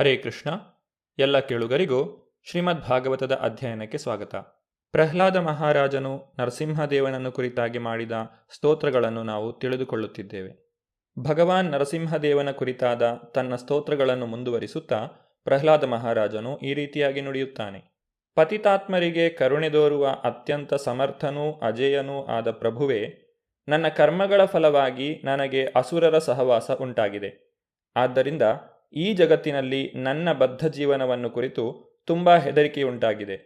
ಹರೇ ಕೃಷ್ಣ. ಎಲ್ಲ ಕೇಳುಗರಿಗೂ ಶ್ರೀಮದ್ ಭಾಗವತದ ಅಧ್ಯಯನಕ್ಕೆ ಸ್ವಾಗತ. ಪ್ರಹ್ಲಾದ ಮಹಾರಾಜನು ನರಸಿಂಹದೇವನನ್ನು ಕುರಿತಾಗಿ ಮಾಡಿದ ಸ್ತೋತ್ರಗಳನ್ನು ನಾವು ತಿಳಿದುಕೊಳ್ಳುತ್ತಿದ್ದೇವೆ. ಭಗವಾನ್ ನರಸಿಂಹದೇವನ ಕುರಿತಾದ ತನ್ನ ಸ್ತೋತ್ರಗಳನ್ನು ಮುಂದುವರಿಸುತ್ತಾ ಪ್ರಹ್ಲಾದ ಮಹಾರಾಜನು ಈ ರೀತಿಯಾಗಿ ನುಡಿಯುತ್ತಾನೆ. ಪತಿತಾತ್ಮರಿಗೆ ಕರುಣೆ ತೋರುವ ಅತ್ಯಂತ ಸಮರ್ಥನೂ ಅಜೇಯನೂ ಆದ ಪ್ರಭುವೇ, ನನ್ನ ಕರ್ಮಗಳ ಫಲವಾಗಿ ನನಗೆ ಅಸುರರ ಸಹವಾಸ ಉಂಟಾಗಿದೆ. ಆದ್ದರಿಂದ ಈ ಜಗತ್ತಿನಲ್ಲಿ ನನ್ನ ಬದ್ಧ ಜೀವನವನ್ನು ಕುರಿತು ತುಂಬ ಹೆದರಿಕೆಯುಂಟಾಗಿದೆ.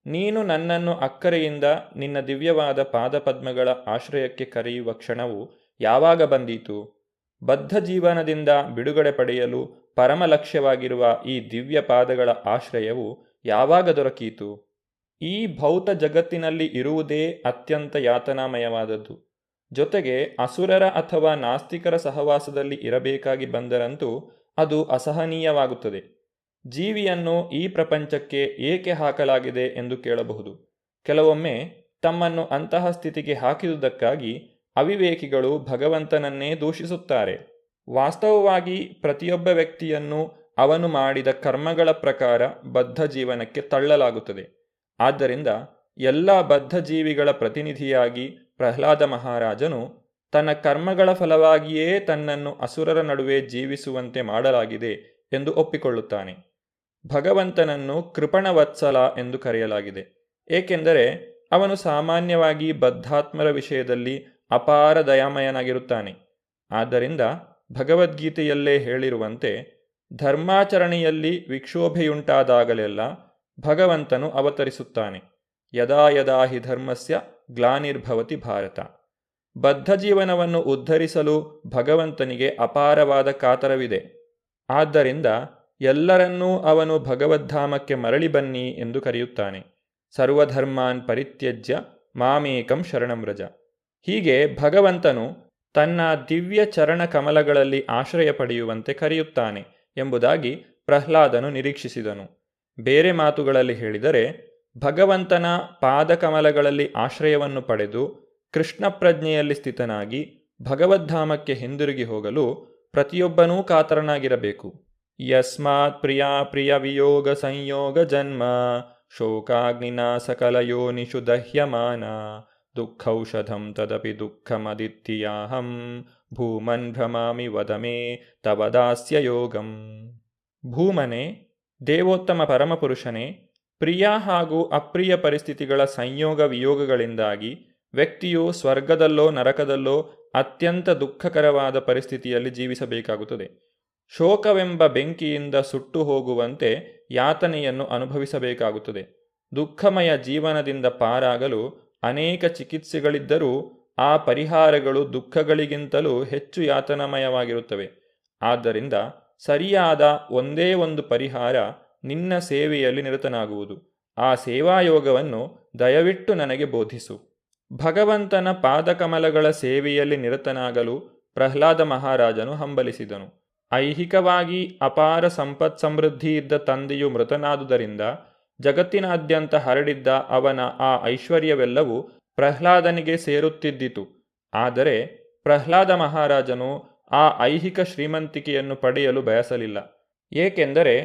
ನೀನು ನನ್ನನ್ನು ಅಕ್ಕರೆಯಿಂದ ನಿನ್ನ ದಿವ್ಯವಾದ ಪಾದಪದ್ಮಗಳ ಆಶ್ರಯಕ್ಕೆ ಕರೆಯುವ ಕ್ಷಣವು ಯಾವಾಗ ಬಂದೀತು? ಬದ್ಧ ಜೀವನದಿಂದ ಬಿಡುಗಡೆ ಪಡೆಯಲು ಪರಮ ಲಕ್ಷ್ಯವಾಗಿರುವ ಈ ದಿವ್ಯ ಪಾದಗಳ ಆಶ್ರಯವು ಯಾವಾಗ ದೊರಕೀತು? ಈ ಭೌತ ಜಗತ್ತಿನಲ್ಲಿ ಇರುವುದೇ ಅತ್ಯಂತ ಯಾತನಾಮಯವಾದದ್ದು. ಜೊತೆಗೆ ಅಸುರರ ಅಥವಾ ನಾಸ್ತಿಕರ ಸಹವಾಸದಲ್ಲಿ ಇರಬೇಕಾಗಿ ಬಂದರಂತೂ ಅದು ಅಸಹನೀಯವಾಗುತ್ತದೆ. ಜೀವಿಯನ್ನು ಈ ಪ್ರಪಂಚಕ್ಕೆ ಏಕೆ ಹಾಕಲಾಗಿದೆ ಎಂದು ಕೇಳಬಹುದು. ಕೆಲವೊಮ್ಮೆ ತಮ್ಮನ್ನು ಅಂತಹ ಸ್ಥಿತಿಗೆ ಹಾಕಿದುದಕ್ಕಾಗಿ ಅವಿವೇಕಿಗಳು ಭಗವಂತನನ್ನೇ ದೂಷಿಸುತ್ತಾರೆ. ವಾಸ್ತವವಾಗಿ ಪ್ರತಿಯೊಬ್ಬ ವ್ಯಕ್ತಿಯನ್ನು ಅವನು ಮಾಡಿದ ಕರ್ಮಗಳ ಪ್ರಕಾರ ಬದ್ಧ ಜೀವನಕ್ಕೆ ತಳ್ಳಲಾಗುತ್ತದೆ. ಆದ್ದರಿಂದ ಎಲ್ಲ ಬದ್ಧ ಜೀವಿಗಳ ಪ್ರತಿನಿಧಿಯಾಗಿ ಪ್ರಹ್ಲಾದ ಮಹಾರಾಜನು ತನ್ನ ಕರ್ಮಗಳ ಫಲವಾಗಿಯೇ ತನ್ನನ್ನು ಅಸುರರ ನಡುವೆ ಜೀವಿಸುವಂತೆ ಮಾಡಲಾಗಿದೆ ಎಂದು ಒಪ್ಪಿಕೊಳ್ಳುತ್ತಾನೆ. ಭಗವಂತನನ್ನು ಕೃಪಣವತ್ಸಲ ಎಂದು ಕರೆಯಲಾಗಿದೆ, ಏಕೆಂದರೆ ಅವನು ಸಾಮಾನ್ಯವಾಗಿ ಬದ್ಧಾತ್ಮರ ವಿಷಯದಲ್ಲಿ ಅಪಾರ ದಯಾಮಯನಾಗಿರುತ್ತಾನೆ. ಆದ್ದರಿಂದ ಭಗವದ್ಗೀತೆಯಲ್ಲೇ ಹೇಳಿರುವಂತೆ ಧರ್ಮಾಚರಣೆಯಲ್ಲಿ ವಿಕ್ಷೋಭೆಯುಂಟಾದಾಗಲೆಲ್ಲ ಭಗವಂತನು ಅವತರಿಸುತ್ತಾನೆ. ಯದಾ ಯದಾ ಹಿ ಧರ್ಮಸ್ಯ ಗ್ಲಾನಿರ್ಭವತಿ ಭಾರತ. ಬದ್ಧ ಜೀವನವನ್ನು ಉದ್ಧರಿಸಲು ಭಗವಂತನಿಗೆ ಅಪಾರವಾದ ಕಾತರವಿದೆ. ಆದ್ದರಿಂದ ಎಲ್ಲರನ್ನೂ ಅವನು ಭಗವದ್ಧಾಮಕ್ಕೆ ಮರಳಿ ಬನ್ನಿ ಎಂದು ಕರೆಯುತ್ತಾನೆ. ಸರ್ವಧರ್ಮಾನ್ ಪರಿತ್ಯಜ್ಯ ಮಾಮೇಕಂ ಶರಣಂ ವ್ರಜ. ಹೀಗೆ ಭಗವಂತನು ತನ್ನ ದಿವ್ಯ ಚರಣ ಕಮಲಗಳಲ್ಲಿ ಆಶ್ರಯ ಪಡೆಯುವಂತೆ ಕರೆಯುತ್ತಾನೆ ಎಂಬುದಾಗಿ ಪ್ರಹ್ಲಾದನು ನಿರೀಕ್ಷಿಸಿದನು. ಬೇರೆ ಮಾತುಗಳಲ್ಲಿ ಹೇಳಿದರೆ, ಭಗವಂತನ ಪಾದಕಮಲಗಳಲ್ಲಿ ಆಶ್ರಯವನ್ನು ಪಡೆದು ಕೃಷ್ಣ ಪ್ರಜ್ಞೆಯಲ್ಲಿ ಸ್ಥಿತನಾಗಿ ಭಗವದ್ಧಾಮಕ್ಕೆ ಹಿಂದಿರುಗಿ ಹೋಗಲು ಪ್ರತಿಯೊಬ್ಬನೂ ಕಾತರನಾಗಿರಬೇಕು. ಯಸ್ಮಾತ್ ಪ್ರಿಯಾ ಪ್ರಿಯ ವಿಯೋಗ ಸಂಯೋಗ ಜನ್ಮ ಶೋಕಾಗ್ನಿನ ಸಕಲಯೋನಿಷು ದಹ್ಯಮಾನ ದುಃಖೌಷಧಂ ತದಪಿ ದುಃಖಮದಿತ್ಯಾಹಂ ಭೂಮನ್ ಭ್ರಮಾಮಿ ವದಮೇ ತವ ದಾಸ್ಯ ಯೋಗಂ. ಭೂಮನೆ, ದೇವೋತ್ತಮ ಪರಮಪುರುಷನೇ, ಪ್ರಿಯ ಹಾಗೂ ಅಪ್ರಿಯ ಪರಿಸ್ಥಿತಿಗಳ ಸಂಯೋಗ ವಿಯೋಗಗಳಿಂದಾಗಿ ವ್ಯಕ್ತಿಯು ಸ್ವರ್ಗದಲ್ಲೋ ನರಕದಲ್ಲೋ ಅತ್ಯಂತ ದುಃಖಕರವಾದ ಪರಿಸ್ಥಿತಿಯಲ್ಲಿ ಜೀವಿಸಬೇಕಾಗುತ್ತದೆ. ಶೋಕವೆಂಬ ಬೆಂಕಿಯಿಂದ ಸುಟ್ಟು ಹೋಗುವಂತೆ ಯಾತನೆಯನ್ನು ಅನುಭವಿಸಬೇಕಾಗುತ್ತದೆ. ದುಃಖಮಯ ಜೀವನದಿಂದ ಪಾರಾಗಲು ಅನೇಕ ಚಿಕಿತ್ಸೆಗಳಿದ್ದರೂ ಆ ಪರಿಹಾರಗಳು ದುಃಖಗಳಿಗಿಂತಲೂ ಹೆಚ್ಚು ಯಾತನಾಮಯವಾಗಿರುತ್ತವೆ. ಆದ್ದರಿಂದ ಸರಿಯಾದ ಒಂದೇ ಒಂದು ಪರಿಹಾರ ನಿನ್ನ ಸೇವೆಯಲ್ಲಿ ನಿರತನಾಗುವುದು. ಆ ಸೇವಾಯೋಗವನ್ನು ದಯವಿಟ್ಟು ನನಗೆ ಬೋಧಿಸು. ಭಗವಂತನ ಪಾದಕಮಲಗಳ ಸೇವೆಯಲ್ಲಿ ನಿರತನಾಗಲು ಪ್ರಹ್ಲಾದ ಮಹಾರಾಜನು ಹಂಬಲಿಸಿದನು. ಐಹಿಕವಾಗಿ ಅಪಾರ ಸಂಪತ್ ಸಮೃದ್ಧಿ ಇದ್ದ ತಂದೆಯು ಮೃತನಾದುದರಿಂದ ಜಗತ್ತಿನಾದ್ಯಂತ ಹರಡಿದ್ದ ಅವನ ಆ ಐಶ್ವರ್ಯವೆಲ್ಲವೂ ಪ್ರಹ್ಲಾದನಿಗೆ ಸೇರುತ್ತಿದ್ದಿತು. ಆದರೆ ಪ್ರಹ್ಲಾದ ಮಹಾರಾಜನು ಆ ಐಹಿಕ ಶ್ರೀಮಂತಿಕೆಯನ್ನು ಪಡೆಯಲು ಬಯಸಲಿಲ್ಲ. ಏಕೆಂದರೆ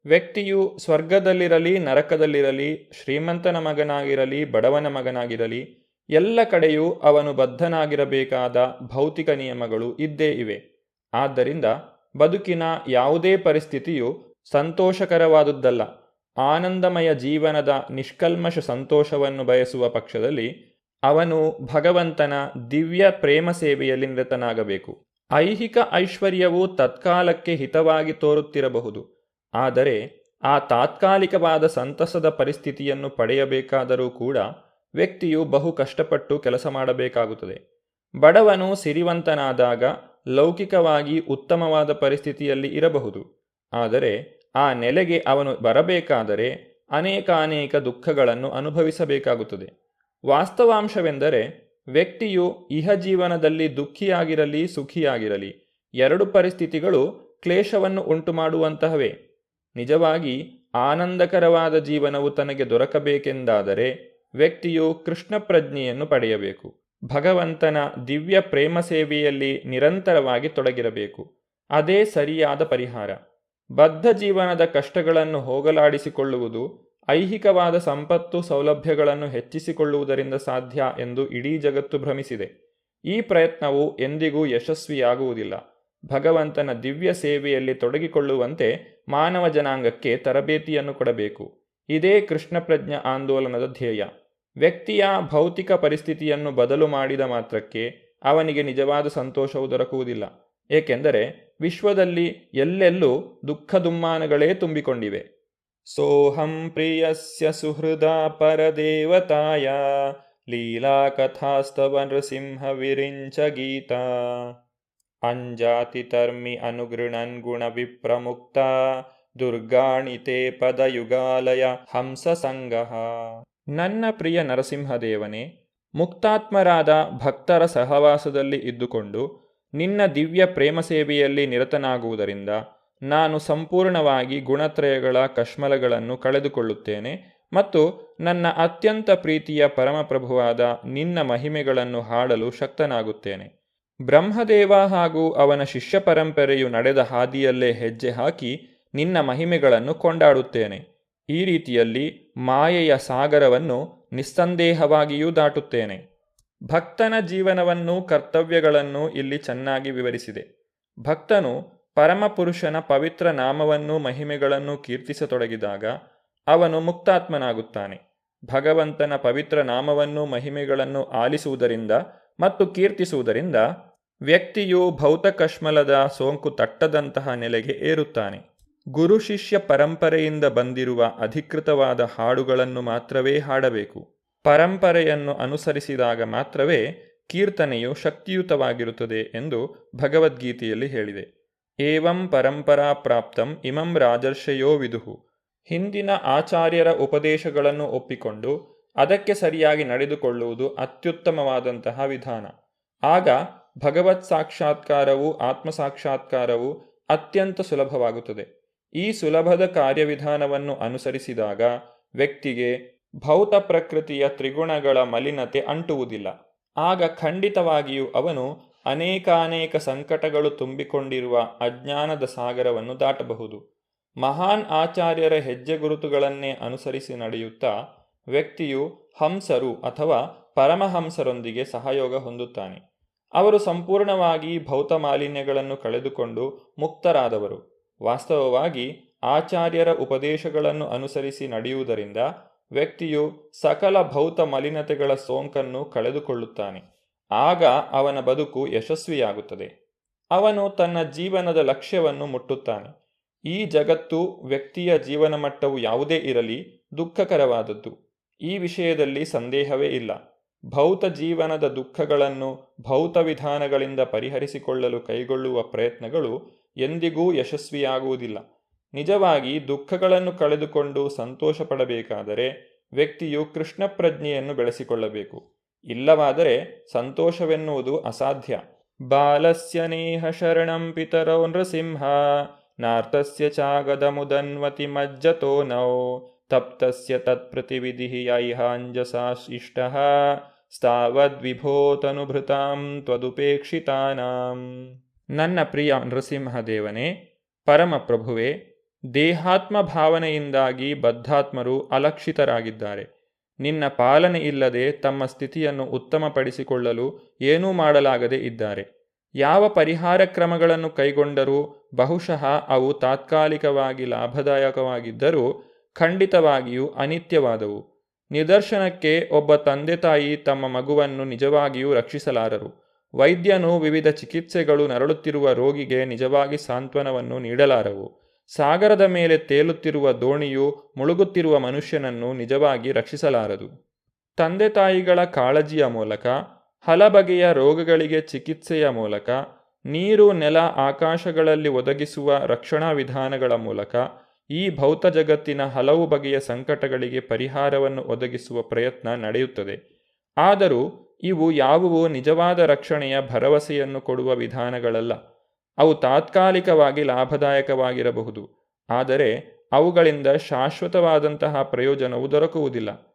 ವ್ಯಕ್ತಿಯು ಸ್ವರ್ಗದಲ್ಲಿರಲಿ ನರಕದಲ್ಲಿರಲಿ, ಶ್ರೀಮಂತನ ಮಗನಾಗಿರಲಿ ಬಡವನ ಮಗನಾಗಿರಲಿ, ಎಲ್ಲ ಕಡೆಯೂ ಅವನು ಬದ್ಧನಾಗಿರಬೇಕಾದ ಭೌತಿಕ ನಿಯಮಗಳು ಇದ್ದೇ ಇವೆ. ಆದ್ದರಿಂದ ಬದುಕಿನ ಯಾವುದೇ ಪರಿಸ್ಥಿತಿಯು ಸಂತೋಷಕರವಾದುದ್ದಲ್ಲ. ಆನಂದಮಯ ಜೀವನದ ನಿಷ್ಕಲ್ಮಶ ಸಂತೋಷವನ್ನು ಬಯಸುವ ಪಕ್ಷದಲ್ಲಿ ಅವನು ಭಗವಂತನ ದಿವ್ಯ ಪ್ರೇಮ ಸೇವೆಯಲ್ಲಿ ನಿರತನಾಗಬೇಕು. ಐಹಿಕ ಐಶ್ವರ್ಯವು ತತ್ಕಾಲಕ್ಕೆ ಹಿತವಾಗಿ ತೋರುತ್ತಿರಬಹುದು, ಆದರೆ ಆ ತಾತ್ಕಾಲಿಕವಾದ ಸಂತಸದ ಪರಿಸ್ಥಿತಿಯನ್ನು ಪಡೆಯಬೇಕಾದರೂ ಕೂಡ ವ್ಯಕ್ತಿಯು ಬಹು ಕಷ್ಟಪಟ್ಟು ಕೆಲಸ ಮಾಡಬೇಕಾಗುತ್ತದೆ. ಬಡವನು ಸಿರಿವಂತನಾದಾಗ ಲೌಕಿಕವಾಗಿ ಉತ್ತಮವಾದ ಪರಿಸ್ಥಿತಿಯಲ್ಲಿ ಇರಬಹುದು, ಆದರೆ ಆ ನೆಲೆಗೆ ಅವನು ಬರಬೇಕಾದರೆ ಅನೇಕಾನೇಕ ದುಃಖಗಳನ್ನು ಅನುಭವಿಸಬೇಕಾಗುತ್ತದೆ. ವಾಸ್ತವಾಂಶವೆಂದರೆ ವ್ಯಕ್ತಿಯು ಇಹ ಜೀವನದಲ್ಲಿ ದುಃಖಿಯಾಗಿರಲಿ ಸುಖಿಯಾಗಿರಲಿ, ಎರಡು ಪರಿಸ್ಥಿತಿಗಳು ಕ್ಲೇಶವನ್ನು ಉಂಟುಮಾಡುವಂತಹವೇ. ನಿಜವಾಗಿ ಆನಂದಕರವಾದ ಜೀವನವು ತನಗೆ ದೊರಕಬೇಕೆಂದಾದರೆ ವ್ಯಕ್ತಿಯು ಕೃಷ್ಣ ಪ್ರಜ್ಞೆಯನ್ನು ಪಡೆಯಬೇಕು. ಭಗವಂತನ ದಿವ್ಯ ಪ್ರೇಮ ಸೇವೆಯಲ್ಲಿ ನಿರಂತರವಾಗಿ ತೊಡಗಿರಬೇಕು. ಅದೇ ಸರಿಯಾದ ಪರಿಹಾರ. ಬದ್ಧ ಜೀವನದ ಕಷ್ಟಗಳನ್ನು ಹೋಗಲಾಡಿಸಿಕೊಳ್ಳುವುದು ಐಹಿಕವಾದ ಸಂಪತ್ತು ಸೌಲಭ್ಯಗಳನ್ನು ಹೆಚ್ಚಿಸಿಕೊಳ್ಳುವುದರಿಂದ ಸಾಧ್ಯ ಎಂದು ಇಡೀ ಜಗತ್ತು ಭ್ರಮಿಸಿದೆ. ಈ ಪ್ರಯತ್ನವು ಎಂದಿಗೂ ಯಶಸ್ವಿಯಾಗುವುದಿಲ್ಲ. ಭಗವಂತನ ದಿವ್ಯ ಸೇವೆಯಲ್ಲಿ ತೊಡಗಿಕೊಳ್ಳುವಂತೆ ಮಾನವ ಜನಾಂಗಕ್ಕೆ ತರಬೇತಿಯನ್ನು ಕೊಡಬೇಕು. ಇದೇ ಕೃಷ್ಣ ಪ್ರಜ್ಞಾ ಆಂದೋಲನದ ಧ್ಯೇಯ. ವ್ಯಕ್ತಿಯ ಭೌತಿಕ ಪರಿಸ್ಥಿತಿಯನ್ನು ಬದಲು ಮಾಡಿದ ಮಾತ್ರಕ್ಕೆ ಅವನಿಗೆ ನಿಜವಾದ ಸಂತೋಷವು ದೊರಕುವುದಿಲ್ಲ. ಏಕೆಂದರೆ ವಿಶ್ವದಲ್ಲಿ ಎಲ್ಲೆಲ್ಲೂ ದುಃಖ ದುಮ್ಮಾನಗಳೇ ತುಂಬಿಕೊಂಡಿವೆ. ಸೋಹಂ ಪ್ರಿಯಸ್ಯ ಸುಹೃದ ಪರದೇವತಾಯ ಲೀಲಾ ಕಥಾಸ್ತವ ನೃಸಿಂಹ ವಿರಿಂಚ ಗೀತಾ ಅಂಜಾತಿ ತರ್ಮಿ ಅನುಗೃಣನ್ ಗುಣ ವಿಪ್ರಮುಕ್ತ ದುರ್ಗಾಣಿತೆ ಪದಯುಗಾಲಯ ಹಂಸ ಸಂಗಃ. ನನ್ನ ಪ್ರಿಯ ನರಸಿಂಹದೇವನೇ, ಮುಕ್ತಾತ್ಮರಾದ ಭಕ್ತರ ಸಹವಾಸದಲ್ಲಿ ಇದ್ದುಕೊಂಡು ನಿನ್ನ ದಿವ್ಯ ಪ್ರೇಮ ಸೇವೆಯಲ್ಲಿ ನಿರತನಾಗುವುದರಿಂದ ನಾನು ಸಂಪೂರ್ಣವಾಗಿ ಗುಣತ್ರಯಗಳ ಕಶ್ಮಲಗಳನ್ನು ಕಳೆದುಕೊಳ್ಳುತ್ತೇನೆ ಮತ್ತು ನನ್ನ ಅತ್ಯಂತ ಪ್ರೀತಿಯ ಪರಮಪ್ರಭುವಾದ ನಿನ್ನ ಮಹಿಮೆಗಳನ್ನು ಹಾಡಲು ಶಕ್ತನಾಗುತ್ತೇನೆ. ಬ್ರಹ್ಮದೇವ ಹಾಗೂ ಅವನ ಶಿಷ್ಯ ಪರಂಪರೆಯು ನಡೆದ ಹಾದಿಯಲ್ಲೇ ಹೆಜ್ಜೆ ಹಾಕಿ ನಿನ್ನ ಮಹಿಮೆಗಳನ್ನು ಕೊಂಡಾಡುತ್ತೇನೆ. ಈ ರೀತಿಯಲ್ಲಿ ಮಾಯೆಯ ಸಾಗರವನ್ನು ನಿಸ್ಸಂದೇಹವಾಗಿಯೂ ದಾಟುತ್ತೇನೆ. ಭಕ್ತನ ಜೀವನವನ್ನು ಕರ್ತವ್ಯಗಳನ್ನು ಇಲ್ಲಿ ಚೆನ್ನಾಗಿ ವಿವರಿಸಿದೆ. ಭಕ್ತನು ಪರಮಪುರುಷನ ಪವಿತ್ರ ನಾಮವನ್ನು ಮಹಿಮೆಗಳನ್ನು ಕೀರ್ತಿಸತೊಡಗಿದಾಗ ಅವನು ಮುಕ್ತಾತ್ಮನಾಗುತ್ತಾನೆ. ಭಗವಂತನ ಪವಿತ್ರ ನಾಮವನ್ನು ಮಹಿಮೆಗಳನ್ನು ಆಲಿಸುವುದರಿಂದ ಮತ್ತು ಕೀರ್ತಿಸುವುದರಿಂದ ವ್ಯಕ್ತಿಯು ಭೌತಕಶ್ಮಲದ ಸೋಂಕು ತಟ್ಟದಂತಹ ನೆಲೆಗೆ ಏರುತ್ತಾನೆ. ಗುರು ಶಿಷ್ಯ ಪರಂಪರೆಯಿಂದ ಬಂದಿರುವ ಅಧಿಕೃತವಾದ ಹಾಡುಗಳನ್ನು ಮಾತ್ರವೇ ಹಾಡಬೇಕು. ಪರಂಪರೆಯನ್ನು ಅನುಸರಿಸಿದಾಗ ಮಾತ್ರವೇ ಕೀರ್ತನೆಯು ಶಕ್ತಿಯುತವಾಗಿರುತ್ತದೆ ಎಂದು ಭಗವದ್ಗೀತೆಯಲ್ಲಿ ಹೇಳಿದೆ. ಏವಂ ಪರಂಪರಾ ಪ್ರಾಪ್ತಂ ಇಮಂ ರಾಜರ್ಷಯೋ ವಿದುಹು. ಹಿಂದಿನ ಆಚಾರ್ಯರ ಉಪದೇಶಗಳನ್ನು ಒಪ್ಪಿಕೊಂಡು ಅದಕ್ಕೆ ಸರಿಯಾಗಿ ನಡೆದುಕೊಳ್ಳುವುದು ಅತ್ಯುತ್ತಮವಾದಂತಹ ವಿಧಾನ. ಆಗ ಭಗವತ್ ಸಾಕ್ಷಾತ್ಕಾರವು ಆತ್ಮಸಾಕ್ಷಾತ್ಕಾರವು ಅತ್ಯಂತ ಸುಲಭವಾಗುತ್ತದೆ. ಈ ಸುಲಭದ ಕಾರ್ಯವಿಧಾನವನ್ನು ಅನುಸರಿಸಿದಾಗ ವ್ಯಕ್ತಿಗೆ ಭೌತ ಪ್ರಕೃತಿಯ ತ್ರಿಗುಣಗಳ ಮಲಿನತೆ ಅಂಟುವುದಿಲ್ಲ. ಆಗ ಖಂಡಿತವಾಗಿಯೂ ಅವನು ಅನೇಕಾನೇಕ ಸಂಕಟಗಳು ತುಂಬಿಕೊಂಡಿರುವ ಅಜ್ಞಾನದ ಸಾಗರವನ್ನು ದಾಟಬಹುದು. ಮಹಾನ್ ಆಚಾರ್ಯರ ಹೆಜ್ಜೆ ಗುರುತುಗಳನ್ನೇ ಅನುಸರಿಸಿ ನಡೆಯುತ್ತಾ ವ್ಯಕ್ತಿಯು ಹಂಸರು ಅಥವಾ ಪರಮಹಂಸರೊಂದಿಗೆ ಸಹಯೋಗ ಹೊಂದುತ್ತಾನೆ. ಅವರು ಸಂಪೂರ್ಣವಾಗಿ ಭೌತ ಮಾಲಿನ್ಯಗಳನ್ನು ಕಳೆದುಕೊಂಡು ಮುಕ್ತರಾದವರು. ವಾಸ್ತವವಾಗಿ ಆಚಾರ್ಯರ ಉಪದೇಶಗಳನ್ನು ಅನುಸರಿಸಿ ನಡೆಯುವುದರಿಂದ ವ್ಯಕ್ತಿಯು ಸಕಲ ಭೌತ ಮಲಿನತೆಗಳ ಸೋಂಕನ್ನು ಕಳೆದುಕೊಳ್ಳುತ್ತಾನೆ. ಆಗ ಅವನ ಬದುಕು ಯಶಸ್ವಿಯಾಗುತ್ತದೆ. ಅವನು ತನ್ನ ಜೀವನದ ಲಕ್ಷ್ಯವನ್ನು ಮುಟ್ಟುತ್ತಾನೆ. ಈ ಜಗತ್ತು ವ್ಯಕ್ತಿಯ ಜೀವನ ಮಟ್ಟವು ಯಾವುದೇ ಇರಲಿ ದುಃಖಕರವಾದದ್ದು. ಈ ವಿಷಯದಲ್ಲಿ ಸಂದೇಹವೇ ಇಲ್ಲ. ಭೌತ ಜೀವನದ ದುಃಖಗಳನ್ನು ಭೌತ ವಿಧಾನಗಳಿಂದ ಪರಿಹರಿಸಿಕೊಳ್ಳಲು ಕೈಗೊಳ್ಳುವ ಪ್ರಯತ್ನಗಳು ಎಂದಿಗೂ ಯಶಸ್ವಿಯಾಗುವುದಿಲ್ಲ. ನಿಜವಾಗಿ ದುಃಖಗಳನ್ನು ಕಳೆದುಕೊಂಡು ಸಂತೋಷ ಪಡಬೇಕಾದರೆ ವ್ಯಕ್ತಿಯು ಕೃಷ್ಣ ಪ್ರಜ್ಞೆಯನ್ನು ಬೆಳೆಸಿಕೊಳ್ಳಬೇಕು. ಇಲ್ಲವಾದರೆ ಸಂತೋಷವೆನ್ನುವುದು ಅಸಾಧ್ಯ. ಬಾಲಸ್ಯ ನೇಹ ಶರಣಂ ಪಿತರೌ ನೃಸಿಂಹ ನಾರ್ತಸ್ಯ ಚಾಗದ ಮುದನ್ವತಿ ಮಜ್ಜತೋ ನೌ ತಪ್ತಸ್ಯ ತತ್ಪ್ರತಿವಿಧಿ ಯೈಹಾಂಜಸಾ ಇಷ್ಟಃ ಸ್ಥಾವದ್ವಿಭೋತನುಭೃತಾಂ ತ್ವದುಪೇಕ್ಷಿತಾನಾಂ. ನನ್ನ ಪ್ರಿಯ ನೃಸಿಂಹದೇವನೇ, ಪರಮಪ್ರಭುವೇ, ದೇಹಾತ್ಮ ಭಾವನೆಯಿಂದಾಗಿ ಬದ್ಧಾತ್ಮರು ಅಲಕ್ಷಿತರಾಗಿದ್ದಾರೆ. ನಿನ್ನ ಪಾಲನೆ ಇಲ್ಲದೆ ತಮ್ಮ ಸ್ಥಿತಿಯನ್ನು ಉತ್ತಮಪಡಿಸಿಕೊಳ್ಳಲು ಏನೂ ಮಾಡಲಾಗದೆ ಇದ್ದಾರೆ. ಯಾವ ಪರಿಹಾರ ಕ್ರಮಗಳನ್ನು ಕೈಗೊಂಡರೂ ಬಹುಶಃ ಅವು ತಾತ್ಕಾಲಿಕವಾಗಿ ಲಾಭದಾಯಕವಾಗಿದ್ದರೂ ಖಂಡಿತವಾಗಿಯೂ ಅನಿತ್ಯವಾದವು. ನಿದರ್ಶನಕ್ಕೆ ಒಬ್ಬ ತಂದೆ ತಾಯಿ ತಮ್ಮ ಮಗುವನ್ನು ನಿಜವಾಗಿಯೂ ರಕ್ಷಿಸಲಾರರು. ವೈದ್ಯನು ವಿವಿಧ ಚಿಕಿತ್ಸೆಗಳು ನರಳುತ್ತಿರುವ ರೋಗಿಗೆ ನಿಜವಾಗಿ ಸಾಂತ್ವನವನ್ನು ನೀಡಲಾರವು. ಸಾಗರದ ಮೇಲೆ ತೇಲುತ್ತಿರುವ ದೋಣಿಯು ಮುಳುಗುತ್ತಿರುವ ಮನುಷ್ಯನನ್ನು ನಿಜವಾಗಿ ರಕ್ಷಿಸಲಾರದು. ತಂದೆ ತಾಯಿಗಳ ಕಾಳಜಿಯ ಮೂಲಕ, ಹಲಬಗೆಯ ರೋಗಗಳಿಗೆ ಚಿಕಿತ್ಸೆಯ ಮೂಲಕ, ನೀರು ನೆಲ ಆಕಾಶಗಳಲ್ಲಿ ಒದಗಿಸುವ ರಕ್ಷಣಾ ವಿಧಾನಗಳ ಮೂಲಕ ಈ ಭೌತ ಜಗತ್ತಿನ ಹಲವು ಬಗೆಯ ಸಂಕಟಗಳಿಗೆ ಪರಿಹಾರವನ್ನು ಒದಗಿಸುವ ಪ್ರಯತ್ನ ನಡೆಯುತ್ತದೆ. ಆದರೂ ಇವು ಯಾವುವು ನಿಜವಾದ ರಕ್ಷಣೆಯ ಭರವಸೆಯನ್ನು ಕೊಡುವ ವಿಧಾನಗಳಲ್ಲ. ಅವು ತಾತ್ಕಾಲಿಕವಾಗಿ ಲಾಭದಾಯಕವಾಗಿರಬಹುದು, ಆದರೆ ಅವುಗಳಿಂದ ಶಾಶ್ವತವಾದಂತಹ ಪ್ರಯೋಜನವು ದೊರಕುವುದಿಲ್ಲ.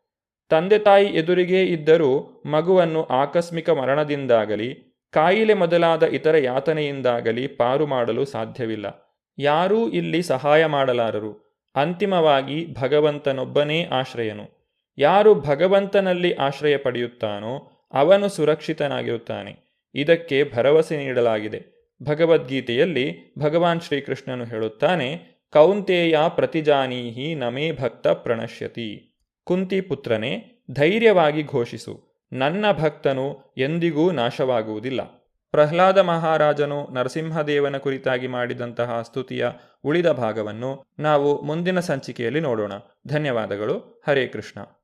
ತಂದೆ ತಾಯಿ ಎದುರಿಗೇ ಇದ್ದರೂ ಮಗುವನ್ನು ಆಕಸ್ಮಿಕ ಮರಣದಿಂದಾಗಲಿ ಕಾಯಿಲೆ ಮೊದಲಾದ ಇತರ ಯಾತನೆಯಿಂದಾಗಲಿ ಪಾರು ಮಾಡಲು ಸಾಧ್ಯವಿಲ್ಲ. ಯಾರೂ ಇಲ್ಲಿ ಸಹಾಯ ಮಾಡಲಾರರು. ಅಂತಿಮವಾಗಿ ಭಗವಂತನೊಬ್ಬನೇ ಆಶ್ರಯನು. ಯಾರು ಭಗವಂತನಲ್ಲಿ ಆಶ್ರಯ ಪಡೆಯುತ್ತಾನೋ ಅವನು ಸುರಕ್ಷಿತನಾಗಿರುತ್ತಾನೆ. ಇದಕ್ಕೆ ಭರವಸೆ ನೀಡಲಾಗಿದೆ. ಭಗವದ್ಗೀತೆಯಲ್ಲಿ ಭಗವಾನ್ ಶ್ರೀಕೃಷ್ಣನು ಹೇಳುತ್ತಾನೆ, ಕೌಂತೇಯ ಪ್ರತಿಜಾನೀಹಿ ನಮೇ ಭಕ್ತ ಪ್ರಣಶ್ಯತಿ. ಕುಂತಿ ಪುತ್ರನೇ, ಧೈರ್ಯವಾಗಿ ಘೋಷಿಸು, ನನ್ನ ಭಕ್ತನು ಎಂದಿಗೂ ನಾಶವಾಗುವುದಿಲ್ಲ. ಪ್ರಹ್ಲಾದ ಮಹಾರಾಜನು ನರಸಿಂಹದೇವನ ಕುರಿತಾಗಿ ಮಾಡಿದಂತಹ ಸ್ತುತಿಯ ಉಳಿದ ಭಾಗವನ್ನು ನಾವು ಮುಂದಿನ ಸಂಚಿಕೆಯಲ್ಲಿ ನೋಡೋಣ. ಧನ್ಯವಾದಗಳು. ಹರೇ ಕೃಷ್ಣ.